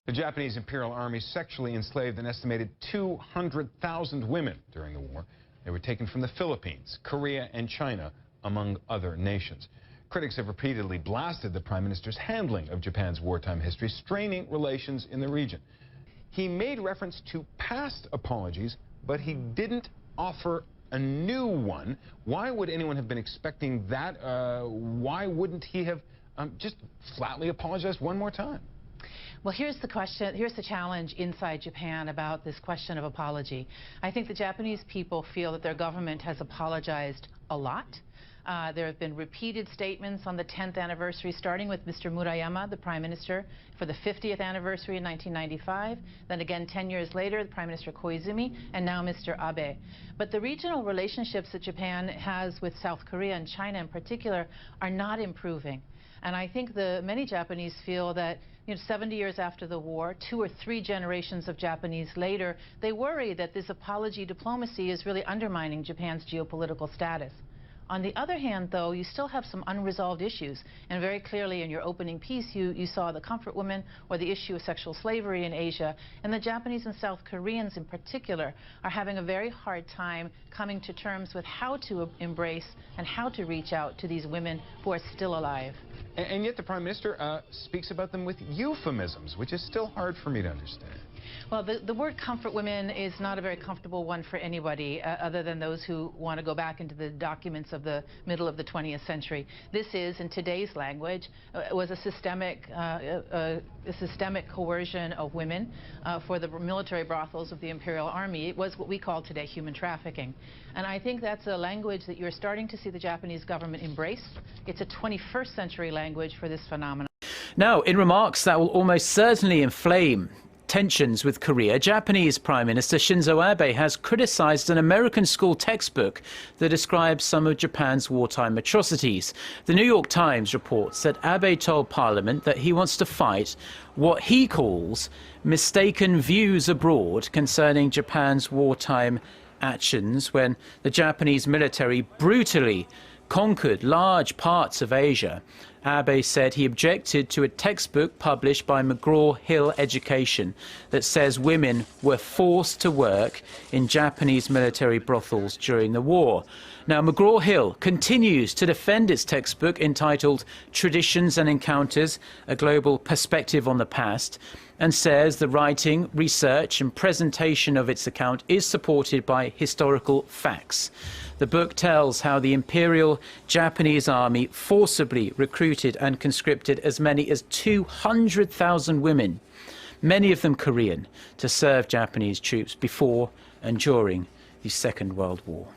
The Japanese Imperial Army sexually enslaved an estimated 200,000 women during the war. They were taken from the Philippines, Korea, and China, among other nations. Critics have repeatedly blasted the Prime Minister's handling of Japan's wartime history, straining relations in the region. He made reference to past apologies, but he didn't offer a new one. Why would anyone have been expecting that? Why wouldn't he have just flatly apologized one more time? Well, here's the question, here's the challenge inside Japan about this question of apology. I think the Japanese people feel that their government has apologized a lot. There have been repeated statements on the 10th anniversary, starting with Mr. Murayama, the Prime Minister, for the 50th anniversary in 1995, then again 10 years later, the Prime Minister Koizumi, and now Mr. Abe. But the regional relationships that Japan has with South Korea and China in particular are not improving. And I think many Japanese feel that 70 years after the war, 2 or 3 generations of Japanese later, they worry that this apology diplomacy is really undermining Japan's geopolitical status. On the other hand, though, you still have some unresolved issues. And very clearly in your opening piece, you saw the comfort women or the issue of sexual slavery in Asia. And the Japanese and South Koreans in particular are having a very hard time coming to terms with how to embrace and how to reach out to these women who are still alive. And yet the Prime Minister speaks about them with euphemisms, which is still hard for me to understand. Well, the word comfort women is not a very comfortable one for anybody other than those who want to go back into the documents of the middle of the 20th century. This is, in today's language, was a systemic coercion of women for the military brothels of the Imperial Army. It was what we call today human trafficking. And I think that's a language that you're starting to see the Japanese government embrace. It's a 21st century language for this phenomenon. Now, in remarks that will almost certainly inflame tensions with Korea, Japanese Prime Minister Shinzo Abe has criticized an American school textbook that describes some of Japan's wartime atrocities. The New York Times reports that Abe told Parliament that he wants to fight what he calls mistaken views abroad concerning Japan's wartime actions when the Japanese military brutally conquered large parts of Asia. Abe said he objected to a textbook published by McGraw-Hill Education that says women were forced to work in Japanese military brothels during the war. Now, McGraw-Hill continues to defend its textbook entitled Traditions and Encounters, A Global Perspective on the Past, and says the writing, research and presentation of its account is supported by historical facts. The book tells how the Imperial Japanese Army forcibly recruited and conscripted as many as 200,000 women, many of them Korean, to serve Japanese troops before and during the Second World War.